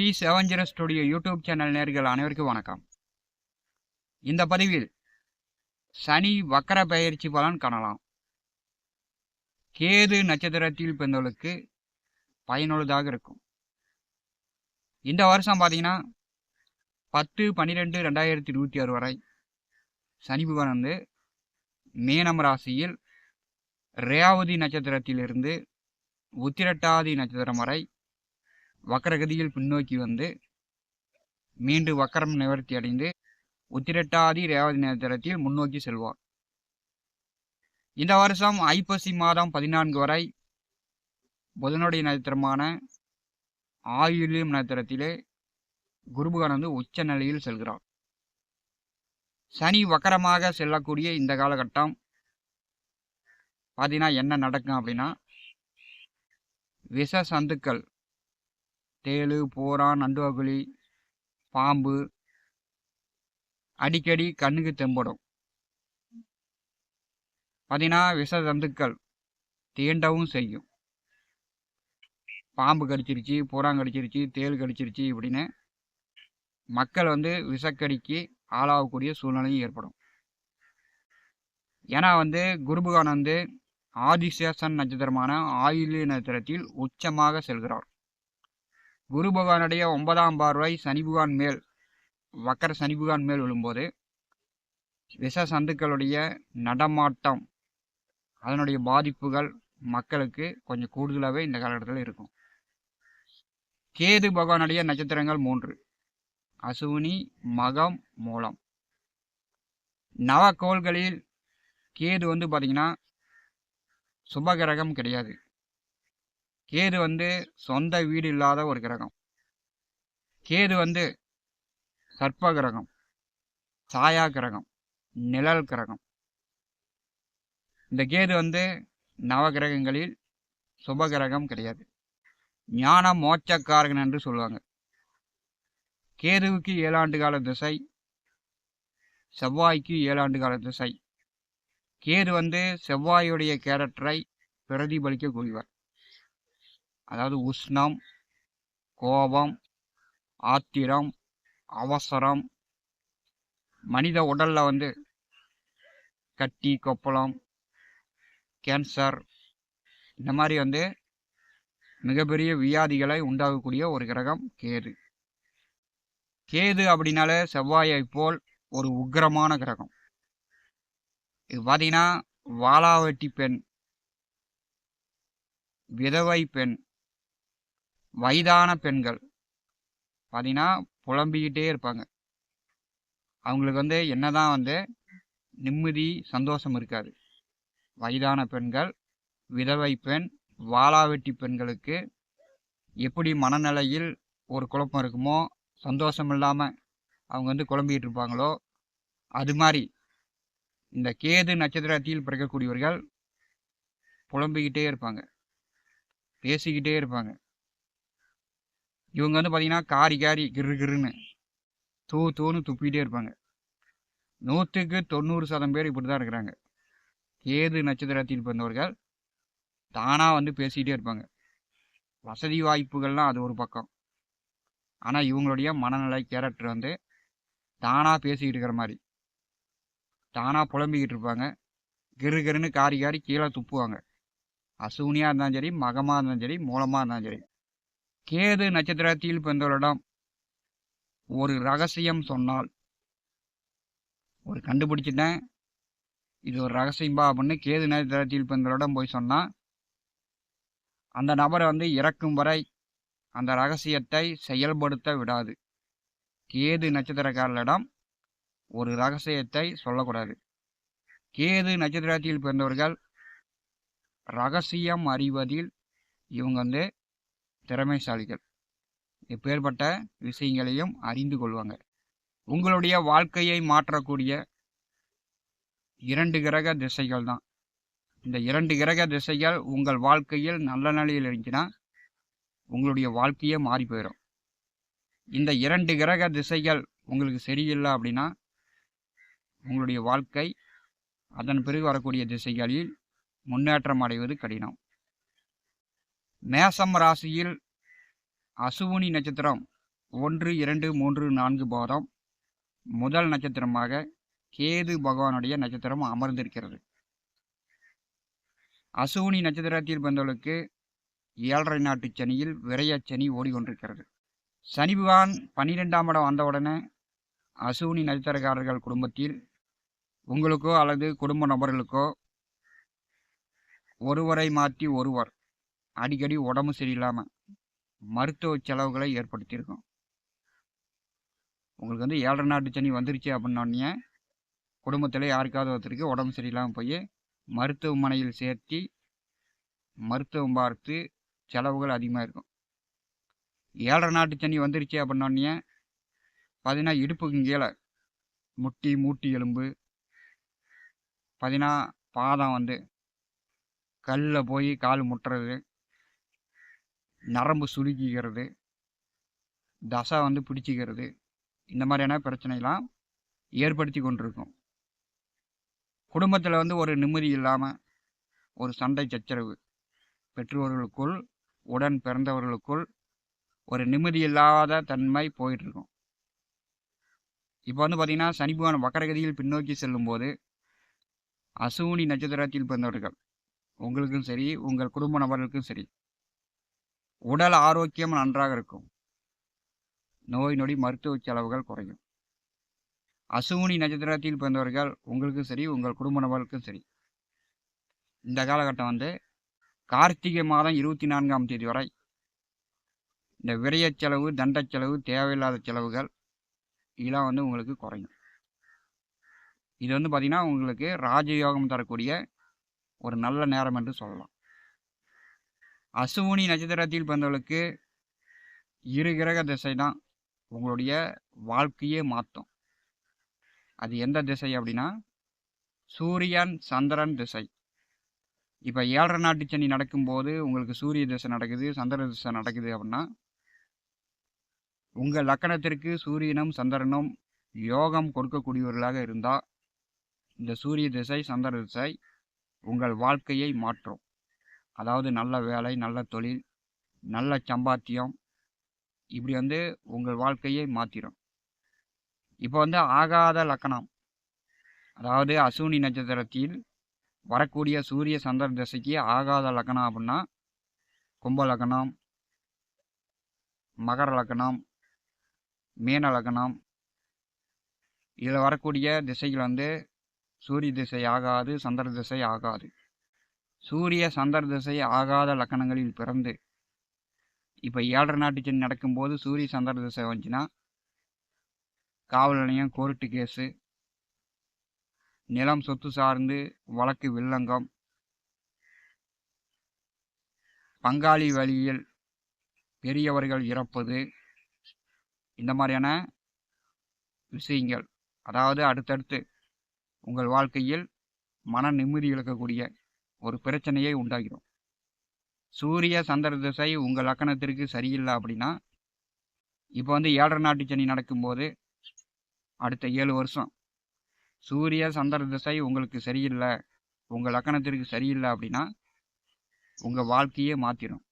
வி7 studio YouTube channel நேயர்கள் அனைவருக்கும் வணக்கம். இந்த பதிவில் சனி வக்கர பெயர்ச்சி பலன் காணலாம். கேது நட்சத்திரத்தில் பிறந்தவர்களுக்கு பயனுள்ளதாக இருக்கும். இந்த வருஷம் பார்த்தீங்கன்னா 10/12/2026 வரை சனி பகவான் வந்து மீனம் ராசியில் ரேவதி நட்சத்திரத்திலிருந்து உத்திரட்டாதி நட்சத்திரம் வரை வக்கரகதியில் பின்னோக்கி வந்து மீண்டும் வக்கரம் நிவர்த்தி அடைந்து உத்திரட்டாதி ரேவதி நட்சத்திரத்தில் முன்னோக்கி செல்வார். இந்த வருஷம் ஐப்பசி மாதம் 14 வரை புதனுடைய நட்சத்திரமான ஆயுள்யம் நட்சத்திரத்திலே குருபகவான் வந்து உச்ச நிலையில் செல்கிறார். சனி வக்கரமாக செல்லக்கூடிய இந்த காலகட்டம் பார்த்தீங்கன்னா என்ன நடக்கும் அப்படின்னா, விஷ சந்துக்கள் தேளு, போரான், நண்டுவகுளி, பாம்பு அடிக்கடி கண்ணுக்கு தென்படும். பார்த்தீங்கன்னா விஷ சந்துக்கள் தீண்டவும் செய்யும். பாம்பு கடிச்சிருச்சு, போரான் கடிச்சிருச்சு, தேள் கடிச்சிருச்சு இப்படின்னு மக்கள் வந்து விஷக்கடிக்கு ஆளாகக்கூடிய சூழ்நிலையும் ஏற்படும். ஏன்னா வந்து குருபகவான் வந்து ஆதிசேஷன் நட்சத்திரமான ஆயுள்ய நட்சத்திரத்தில் உச்சமாக செல்கிறார். குரு பகவானுடைய 9ஆம் பார்வை சனி பகவான் மேல், வக்கர சனி பகவான் மேல் விழும்போது விஷ சந்துக்களுடைய நடமாட்டம், அதனுடைய பாதிப்புகள் மக்களுக்கு கொஞ்சம் கூடுதலாகவே இந்த காலகட்டத்தில் இருக்கும். கேது பகவானுடைய நட்சத்திரங்கள் 3: அசுவினி, மகம், மூலம். நவக்கோள்களில் கேது வந்து பார்த்தீங்கன்னா சுபகிரகம் கிடையாது. கேது வந்து சொந்த வீடு இல்லாத ஒரு கிரகம். கேது வந்து சர்ப்ப கிரகம், சாயா கிரகம், நிழல் கிரகம். இந்த கேது வந்து நவகிரகங்களில் சுபகிரகம் கிடையாது. ஞான மோட்சக்காரகன் என்று சொல்லுவாங்க. கேதுவுக்கு 7 ஆண்டு கால திசை, செவ்வாய்க்கு 7 ஆண்டு கால திசை. கேது வந்து செவ்வாயுடைய கேரக்டரை பிரதிபலிக்கக்கூடியவர். அதாவது உஷ்ணம், கோபம், ஆத்திரம், அவசரம், மனித உடல்ல வந்து கட்டி, கொப்பளம், கேன்சர் இந்த மாதிரி வந்து மிகப்பெரிய வியாதிகளை உண்டாகக்கூடிய ஒரு கிரகம் கேது. கேது அப்படின்னாலே செவ்வாயை போல் ஒரு உக்கிரமான கிரகம். இது பார்த்தீங்கன்னா வாளாவட்டி பெண், விதவை பெண், வயதான பெண்கள் பார்த்தீங்கன்னா புலம்பிக்கிட்டே இருப்பாங்க. அவங்களுக்கு வந்து என்னதான் வந்து நிம்மதி, சந்தோஷம் இருக்காது. வயதான பெண்கள், விதவை பெண், வாளாவெட்டி பெண்களுக்கு எப்படி மனநிலையில் ஒரு குழப்பம் இருக்குமோ, சந்தோஷம் இல்லாமல் அவங்க வந்து குழம்பிக்கிட்டு இருப்பாங்களோ, அது மாதிரி இந்த கேது நட்சத்திரத்தில் பிறக்கக்கூடியவர்கள் புலம்பிக்கிட்டே இருப்பாங்க, பேசிக்கிட்டே இருப்பாங்க. இவங்க வந்து பார்த்தீங்கன்னா காரி கிரு கிருன்னு தூன்னு துப்பிக்கிட்டே இருப்பாங்க. 100க்கு 90% பேர் இப்படி தான் இருக்கிறாங்க. கேது நட்சத்திரத்தில் பிறந்தவர்கள் தானாக வந்து பேசிக்கிட்டே இருப்பாங்க. வசதி வாய்ப்புகள்லாம் அது ஒரு பக்கம். ஆனால் இவங்களுடைய மனநிலை, கேரக்டர் வந்து தானாக பேசிக்கிட்டு இருக்கிற மாதிரி, தானாக புலம்பிக்கிட்டு இருப்பாங்க. கிரு கிருன்னு காரி கீழே துப்புவாங்க. அசுவினியாக இருந்தாலும் சரி, மகமாக இருந்தாலும் சரி, மூலமாக இருந்தாலும் சரி. கேது நட்சத்திரத்தில் பிறந்தவரிடம் ஒரு ரகசியம் சொன்னால், ஒரு கண்டுபிடிச்சிட்டேன், இது ஒரு ரகசியம்பா அப்படின்னு கேது நட்சத்திரத்தில் பிறந்தவரிடம் போய் சொன்னால், அந்த நபரை வந்து இறக்கும் வரை அந்த ரகசியத்தை செயல்படுத்த விடாது. கேது நட்சத்திரக்காரர்களிடம் ஒரு ரகசியத்தை சொல்லக்கூடாது. கேது நட்சத்திரத்தில் பிறந்தவர்கள் ரகசியம் அறிவதில் இவங்க வந்து திறமைசாலிகள். எப்பேற்பட்ட விஷயங்களையும் அறிந்து கொள்வாங்க. உங்களுடைய வாழ்க்கையை மாற்றக்கூடிய 2 கிரக திசைகள் தான். இந்த 2 கிரக திசைகள் உங்கள் வாழ்க்கையில் நல்ல நிலையில் இருந்துச்சுன்னா உங்களுடைய வாழ்க்கையே மாறி போயிடும். இந்த 2 கிரக திசைகள் உங்களுக்கு சரியில்லை அப்படின்னா உங்களுடைய வாழ்க்கை அதன் பிறகு வரக்கூடிய திசைகளில் முன்னேற்றம் அடைவது கடினம். மேசம் ராசியில் அசுவினி நட்சத்திரம் 1, 2, 3, 4 பாதம் முதல் நட்சத்திரமாக கேது பகவானுடைய நட்சத்திரம் அமர்ந்திருக்கிறது. அசுவினி நட்சத்திரத்தில் பிறந்தவர்களுக்கு 7.5 நாட்டு சனியில் விரையச்சனி ஓடிக்கொண்டிருக்கிறது. சனி பகவான் 12ஆம் இடம் வந்தவுடனே அசுவினி நட்சத்திரக்காரர்கள் குடும்பத்தில் உங்களுக்கோ அல்லது குடும்ப நபர்களுக்கோ ஒருவரை மாற்றி ஒருவர் அடிக்கடி உடம்பு சரியில்லாமல் மருத்துவ செலவுகளை ஏற்படுத்தியிருக்கும். உங்களுக்கு 7.5 நாட்டு சனி வந்துருச்சு அப்படின்னோடனே குடும்பத்தில் யாருக்காவது ஒருத்தருக்கு உடம்பு சரியில்லாமல் போய் மருத்துவமனையில் சேர்த்து மருத்துவம் பார்த்து செலவுகள் அதிகமாக இருக்கும். 7.5 நாட்டு சனி வந்துருச்சு அப்படின்னோடனே பார்த்தீங்கன்னா இடுப்புக்கு கீழே முட்டி மூட்டி எலும்பு பார்த்தீங்கன்னா பாதம் கல்லில் போய் கால் முட்டுறது, நரம்பு சுருக்கிக்கிறது, தசை பிடிச்சிக்கிறது, இந்த மாதிரியான பிரச்சனைலாம் ஏற்படுத்தி கொண்டிருக்கும். குடும்பத்தில் ஒரு நிம்மதி இல்லாமல் ஒரு சண்டை சச்சரவு, பெற்றோர்களுக்குள் உடன் பிறந்தவர்களுக்குள் ஒரு நிம்மதி இல்லாத தன்மை போயிட்டுருக்கும். இப்போ பார்த்தீங்கன்னா சனி பகவான் வக்கரகதியில் பின்னோக்கி செல்லும்போது அசுவினி நட்சத்திரத்தில் பிறந்தவர்கள் உங்களுக்கும் சரி உங்கள் குடும்ப நபர்களுக்கும் சரி உடல் ஆரோக்கியம் நன்றாக இருக்கும். நோய் நொடி மருத்துவ செலவுகள் குறையும். அசுவினி நட்சத்திரத்தில் பிறந்தவர்கள் உங்களுக்கும் சரி உங்கள் குடும்ப நபர்களுக்கும் சரி இந்த காலகட்டம் கார்த்திகை மாதம் 24ஆம் தேதி வரை இந்த விரய செலவு, தண்ட செலவு, தேவையில்லாத செலவுகள் இதெல்லாம் உங்களுக்கு குறையும். இது பார்த்தீங்கன்னா உங்களுக்கு ராஜயோகம் தரக்கூடிய ஒரு நல்ல நேரம் என்று சொல்லலாம். அசுவினி நட்சத்திரத்தில் பிறந்தவர்களுக்கு இரு கிரக திசை தான் உங்களுடைய வாழ்க்கையே மாற்றும். அது எந்த திசை அப்படின்னா சூரியன் சந்திரன் திசை. இப்போ 7.5 நாட்டு சனி நடக்கும்போது உங்களுக்கு சூரிய திசை நடக்குது, சந்திர திசை நடக்குது அப்படின்னா உங்கள் லக்கணத்திற்கு சூரியனும் சந்திரனும் யோகம் கொடுக்கக்கூடியவர்களாக இருந்தால் இந்த சூரிய திசை சந்திர திசை உங்கள் வாழ்க்கையை மாற்றும். அதாவது நல்ல வேலை, நல்ல தொழில், நல்ல சம்பாத்தியம், இப்படி உங்கள் வாழ்க்கையை மாற்றிடும். இப்போ ஆகாத லக்கணம், அதாவது அசுவினி நட்சத்திரத்தில் வரக்கூடிய சூரிய சந்திர திசைக்கு ஆகாத லக்கணம் அப்படின்னா கும்ப லக்கணம், மகர லக்கணம், மீன லக்கணம், இதில் வரக்கூடிய திசைகள் சூரிய திசை ஆகாது, சந்திர திசை ஆகாது. சூரிய சந்திர திசை ஆகாத லக்கணங்களில் பிறந்து இப்போ 7.5 நாட்டு சனி நடக்கும்போது சூரிய சந்திர திசை வந்துச்சுன்னா காவல் நிலையம், கோர்ட்டு கேஸு, நிலம் சொத்து சார்ந்து வழக்கு வில்லங்கம், பங்காளி வழியில் பெரியவர்கள் இறப்பது, இந்த மாதிரியான விஷயங்கள், அதாவது அடுத்தடுத்து உங்கள் வாழ்க்கையில் மன நிம்மதி இழக்கக்கூடிய ஒரு பிரச்சனையை உண்டாகிடும். சூரிய சந்திர திசை உங்கள் லக்கணத்திற்கு சரியில்லை அப்படின்னா இப்போ 7.5 நாட்டு சனி நடக்கும்போது அடுத்த 7 வருஷம் சூரிய சந்திர திசை உங்களுக்கு சரியில்லை, உங்கள் லக்கணத்திற்கு சரியில்லை அப்படின்னா உங்கள் வாழ்க்கையே மாற்றிடும்.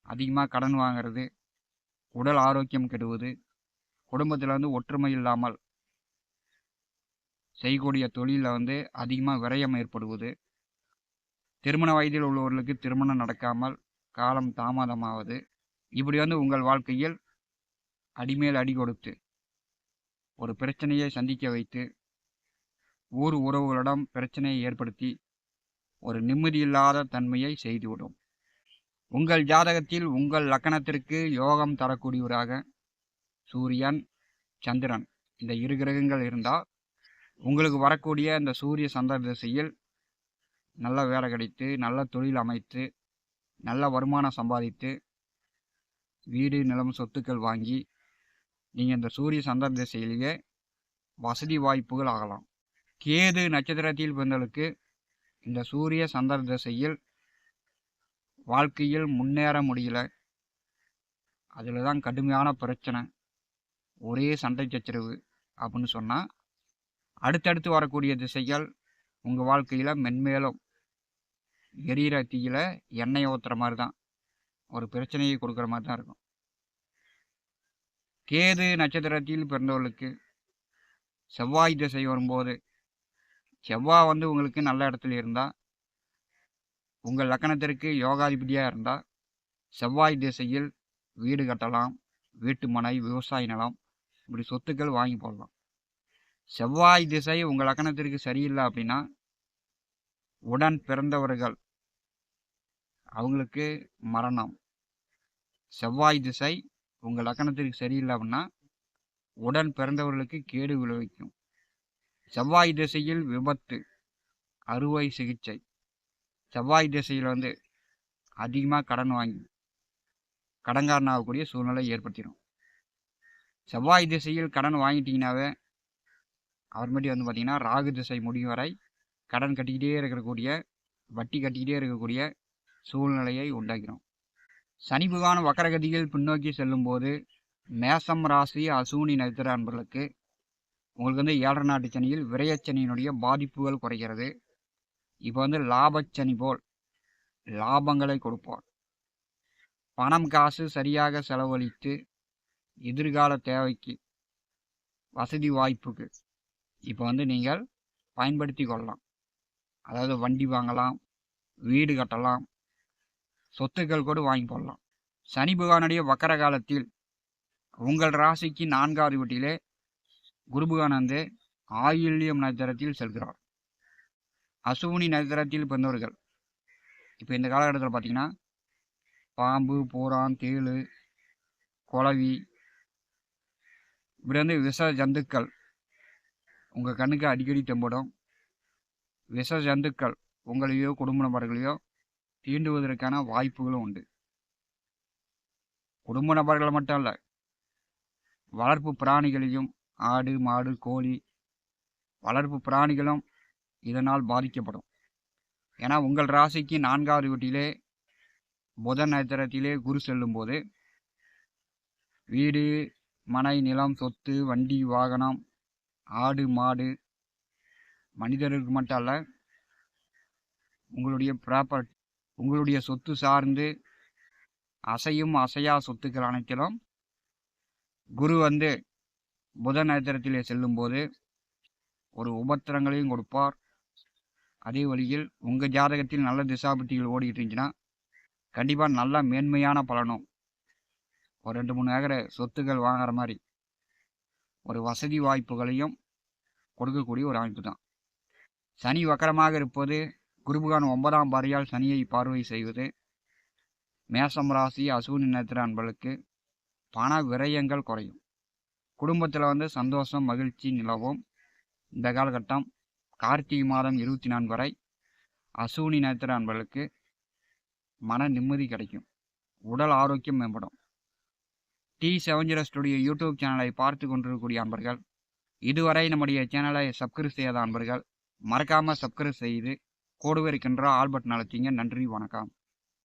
அதிகமாக கடன் வாங்கிறது, உடல் ஆரோக்கியம் கெடுவது, குடும்பத்தில் ஒற்றுமை இல்லாமல் செய்யக்கூடிய தொழிலில் அதிகமாக விரயம் ஏற்படுவது, திருமண வயதில் உள்ளவர்களுக்கு திருமணம் நடக்காமல் காலம் தாமதமாவது, இப்படி உங்கள் வாழ்க்கையில் அடிமேல் அடி கொடுத்து ஒரு பிரச்சனையை சந்திக்க வைத்து ஊர் உறவுகளிடம் பிரச்சனையை ஏற்படுத்தி ஒரு நிம்மதியில்லாத தன்மையை செய்துவிடும். உங்கள் ஜாதகத்தில் உங்கள் லக்கணத்திற்கு யோகம் தரக்கூடியவராக சூரியன் சந்திரன் இந்த இரு கிரகங்கள் இருந்தால் உங்களுக்கு வரக்கூடிய இந்த சூரிய சந்திர திசையில் நல்ல வேலை கிடைத்து, நல்ல தொழில் அமைத்து, நல்ல வருமானம் சம்பாதித்து, வீடு நிலம் சொத்துக்கள் வாங்கி நீங்கள் இந்த சூரிய சந்திர திசையிலேயே வசதி வாய்ப்புகள் ஆகலாம். கேது நட்சத்திரத்தில் பிறந்தவர்களுக்கு இந்த சூரிய சந்திர திசையில் வாழ்க்கையில் முன்னேற முடியல, அதில் தான் கடுமையான பிரச்சனை, ஒரே சண்டை சச்சரவு அப்படின்னு சொன்னால் அடுத்தடுத்து வரக்கூடிய திசைகள் உங்கள் வாழ்க்கையில் மென்மேலும் எரியிற தீயில எண்ணெய் ஊற்றுற மாதிரி தான், ஒரு பிரச்சனையை கொடுக்குற மாதிரி தான் இருக்கும். கேது நட்சத்திரத்தில் பிறந்தவர்களுக்கு செவ்வாய் திசை வரும்போது, செவ்வாய் வந்து உங்களுக்கு நல்ல இடத்துல இருந்தால், உங்கள் லக்கணத்திற்கு யோகாதிபதியாக இருந்தால், செவ்வாய் திசையில் வீடு கட்டலாம், வீட்டு மனை, விவசாய நிலம், இப்படி சொத்துக்கள் வாங்கி போடலாம். செவ்வாய் திசை உங்கள் லக்கணத்திற்கு சரியில்லை அப்படின்னா, உடன் பிறந்தவர்கள் அவங்களுக்கு மரணம். செவ்வாய் திசை உங்கள் லக்கணத்திற்கு சரியில்லை அப்படின்னா, உடன் பிறந்தவர்களுக்கு கேடு விளைவிக்கும். செவ்வாய் திசையில் விபத்து, அறுவை சிகிச்சை, செவ்வாய் திசையில் வந்து அதிகமாக கடன் வாங்கி கடன்காரன் ஆகக்கூடிய சூழ்நிலை ஏற்படுத்திடும். செவ்வாய் திசையில் கடன் வாங்கிட்டீங்கன்னாவே அப்புறமேட்டி வந்து பார்த்தீங்கன்னா, ராகு திசை முடியும் வரை கடன் கட்டிக்கிட்டே இருக்கக்கூடிய, வட்டி கட்டிக்கிட்டே இருக்கக்கூடிய சூழ்நிலையை உண்டாக்கிறோம். சனி பகவான் வக்கரகதியில் பின்னோக்கி செல்லும்போது, மேசம் ராசி அசூனி நட்சத்திர அன்பர்களுக்கு உங்களுக்கு வந்து 7 நாட்டு சனியில் விரயச்சனியினுடைய பாதிப்புகள் குறைகிறது. இப்போ வந்து லாபச்சனி போல் லாபங்களை கொடுப்பார். பணம் காசு சரியாக செலவழித்து எதிர்கால தேவைக்கு, வசதி வாய்ப்புக்கு இப்போ வந்து நீங்கள் பயன்படுத்தி கொள்ளலாம். அதாவது வண்டி வாங்கலாம், வீடு கட்டலாம், சொத்துக்கள் கூட வாங்கி போடலாம். சனி பகவானுடைய வக்கர காலத்தில் உங்கள் ராசிக்கு 4வது வீட்டிலே குரு பகவான் வந்து ஆயில்யம் நட்சத்திரத்தில் செல்கிறார். அசுவினி நட்சத்திரத்தில் பிறந்தவர்கள் இப்போ இந்த காலகட்டத்தில் பார்த்தீங்கன்னா, பாம்பு, பூரான், தேளு, குளவி, இப்படி வந்து விஷ ஜந்துக்கள் உங்கள் கண்ணுக்கு அடிக்கடி தெம்படும். விஷ ஜந்துக்கள் உங்களையோ குடும்ப நபர்களையோ தீண்டுவதற்கான வாய்ப்புகளும் உண்டு. குடும்ப நபர்கள் மட்டும் இல்லை, வளர்ப்பு பிராணிகளையும், ஆடு, மாடு, கோழி, வளர்ப்பு பிராணிகளும் இதனால் பாதிக்கப்படும். ஏன்னா உங்கள் ராசிக்கு 4வது வீட்டிலே புதன் நட்சத்திரத்திலே குரு செல்லும்போது, வீடு, மனை, நிலம், சொத்து, வண்டி, வாகனம், ஆடு, மாடு, மனிதர்களுக்கு மட்டும் அல்ல, உங்களுடைய ப்ராப்பர்ட்டி, உங்களுடைய சொத்து சார்ந்து அசையும் அசையா சொத்துக்கள் அனைத்திலும் குரு வந்து புதன் நட்சத்திரத்திலே செல்லும்போது ஒரு உபத்திரங்களையும் கொடுப்பார். அதே வழியில் உங்கள் ஜாதகத்தில் நல்ல திசாபுத்திகள் ஓடிக்கிட்டு இருந்துச்சுன்னா கண்டிப்பாக நல்ல மேன்மையான பலனும், ஒரு 2-3 ஏக்கரை சொத்துக்கள் வாங்குற மாதிரி ஒரு வசதி வாய்ப்புகளையும் கொடுக்கக்கூடிய ஒரு அமைப்பு தான். சனி வக்கரமாக இருப்பது, குரு பகவான் 9ஆம் பார்வையால் சனியை பார்வை செய்வது, மேசம் ராசி அசூனி நட்சத்திர அன்பர்களுக்கு பண விரயங்கள் குறையும். குடும்பத்தில் வந்து சந்தோஷம், மகிழ்ச்சி நிலவும். இந்த காலகட்டம் கார்த்திகை மாதம் 24 வரை அசூனி நட்சத்திர அன்பர்களுக்கு மன நிம்மதி கிடைக்கும், உடல் ஆரோக்கியம் மேம்படும். T70 ஸ்டுடியோ யூடியூப் சேனலை பார்த்து கொண்டிருக்கக்கூடிய அன்பர்கள், இதுவரை நம்முடைய சேனலை சப்ஸ்கிரைப் செய்யாத அன்பர்கள் மறக்காமல் சப்ஸ்கிரைப் செய்து கூடவே இருக்கின்ற ஆல் பட்டன் அழுத்திங்க. நன்றி, வணக்கம்.